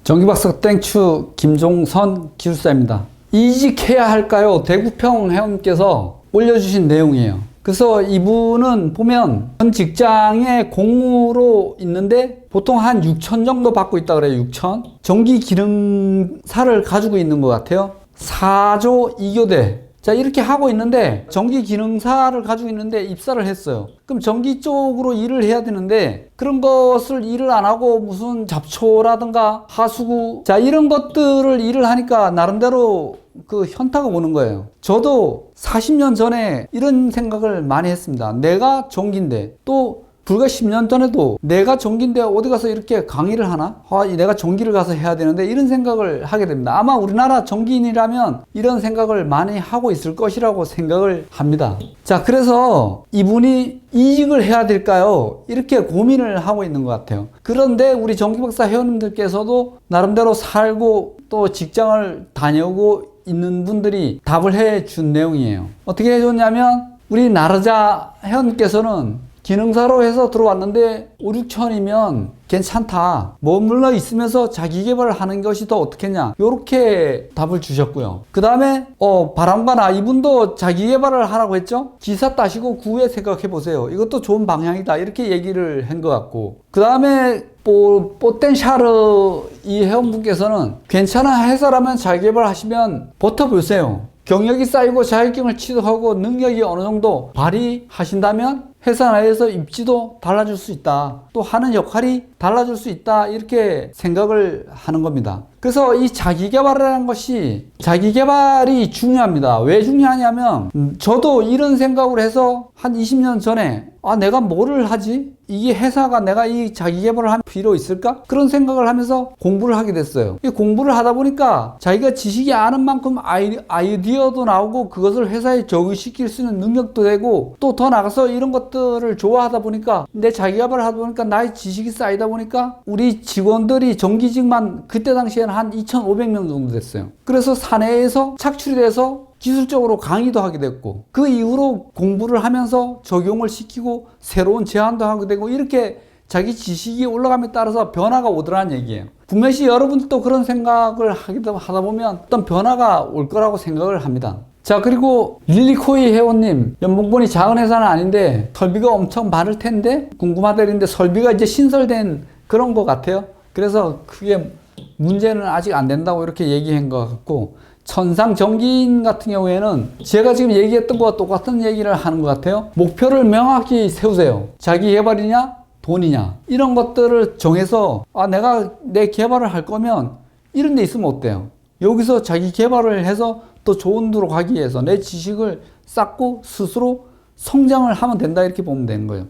전기박사 땡추 김종선 기술사입니다. 이직해야 할까요? 대구평 회원께서 올려주신 내용이에요. 그래서 이분은 보면 현 직장에 공무로 있는데 보통 한 6천 정도 받고 있다 그래요. 6천. 전기 기능사를 가지고 있는 것 같아요. 4조 2교대. 자, 이렇게 하고 있는데 전기 기능사를 가지고 있는데 입사를 했어요. 그럼 전기 쪽으로 일을 해야 되는데 그런 것을 일을 안 하고 무슨 잡초라든가 하수구, 자, 이런 것들을 일을 하니까 나름대로 그 현타가 오는 거예요. 저도 40년 전에 이런 생각을 많이 했습니다. 내가 전기인데, 또 불과 10년 전에도 내가 전기인데 어디 가서 이렇게 강의를 하나? 내가 전기를 가서 해야 되는데, 이런 생각을 하게 됩니다. 아마 우리나라 전기인이라면 이런 생각을 많이 하고 있을 것이라고 생각을 합니다. 자, 그래서 이분이 이직을 해야 될까요? 이렇게 고민을 하고 있는 것 같아요. 그런데 우리 전기박사 회원님들께서도 나름대로 살고 또 직장을 다녀오고 있는 분들이 답을 해준 내용이에요. 어떻게 해줬냐면, 우리 나르자 회원께서는 기능사로 해서 들어왔는데 5, 6천이면 괜찮다. 머물러 있으면서 자기 개발을 하는 것이 더 어떻겠냐. 요렇게 답을 주셨고요. 그 다음에 바람과나 이분도 자기 개발을 하라고 했죠. 기사 따시고 그 후에 생각해 보세요. 이것도 좋은 방향이다. 이렇게 얘기를 한 것 같고, 그 다음에 뽀텐샤르 이 회원분께서는 괜찮아, 회사라면 자기 개발하시면 버텨보세요. 경력이 쌓이고 자격증을 취득하고 능력이 어느 정도 발휘하신다면 회사 내에서 입지도 달라질 수 있다. 또 하는 역할이 달라질 수 있다. 이렇게 생각을 하는 겁니다. 그래서 이 자기개발이라는 것이, 자기개발이 중요합니다. 왜 중요하냐면, 저도 이런 생각을 해서 한 20년 전에 내가 뭐를 하지? 이게 회사가 내가 이 자기개발을 할 필요 있을까? 그런 생각을 하면서 공부를 하게 됐어요. 이 공부를 하다 보니까 자기가 지식이 아는 만큼 아이디어도 나오고 그것을 회사에 적용시킬 수 있는 능력도 되고, 또 더 나가서 이런 것들을 좋아하다 보니까, 내 자기개발을 하다 보니까 나의 지식이 쌓이다 보니까 우리 직원들이 정기직만 그때 당시에는 한 2,500명 정도 됐어요. 그래서 사내에서 착출이 돼서 기술적으로 강의도 하게 됐고, 그 이후로 공부를 하면서 적용을 시키고 새로운 제안도 하게 되고, 이렇게 자기 지식이 올라감에 따라서 변화가 오더라는 얘기예요. 분명히 여러분들도 그런 생각을 하다 보면 어떤 변화가 올 거라고 생각을 합니다. 자, 그리고 릴리코이 회원님, 연봉분이 작은 회사는 아닌데 설비가 엄청 많을 텐데 궁금하다는데, 설비가 이제 신설된 그런 것 같아요. 그래서 그게 문제는 아직 안 된다고 이렇게 얘기한 것 같고, 천상전기인 같은 경우에는 제가 지금 얘기했던 것과 똑같은 얘기를 하는 것 같아요. 목표를 명확히 세우세요. 자기 개발이냐 돈이냐, 이런 것들을 정해서 내가 내 개발을 할 거면 이런 데 있으면 어때요? 여기서 자기 개발을 해서 또 좋은 데로 가기 위해서 내 지식을 쌓고 스스로 성장을 하면 된다, 이렇게 보면 되는 거예요.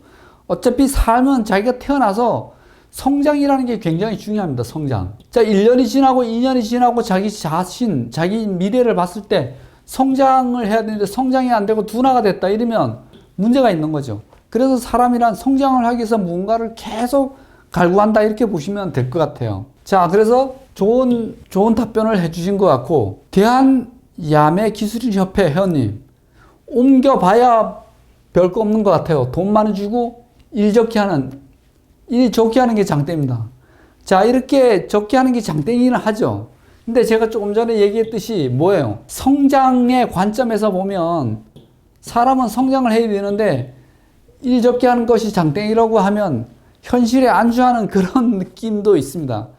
어차피 삶은 자기가 태어나서 성장이라는 게 굉장히 중요합니다. 성장. 자, 1년이 지나고 2년이 지나고 자기 자신, 자기 미래를 봤을 때 성장을 해야 되는데 성장이 안 되고 둔화가 됐다, 이러면 문제가 있는 거죠. 그래서 사람이란 성장을 하기 위해서 무언가를 계속 갈구한다, 이렇게 보시면 될 것 같아요. 자, 그래서 좋은 답변을 해주신 것 같고, 대한야매기술인협회 회원님, 옮겨봐야 별거 없는 것 같아요. 돈 많이 주고 일 좋게 하는 게 장땡입니다. 자, 이렇게 적게 하는 게 장땡이긴 하죠. 근데 제가 조금 전에 얘기했듯이 뭐예요? 성장의 관점에서 보면 사람은 성장을 해야 되는데 일 적게 하는 것이 장땡이라고 하면 현실에 안주하는 그런 느낌도 있습니다.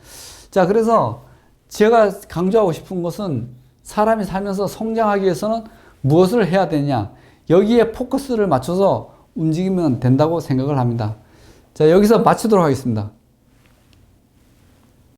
자, 그래서 제가 강조하고 싶은 것은 사람이 살면서 성장하기 위해서는 무엇을 해야 되냐, 여기에 포커스를 맞춰서 움직이면 된다고 생각을 합니다. 자, 여기서 마치도록 하겠습니다.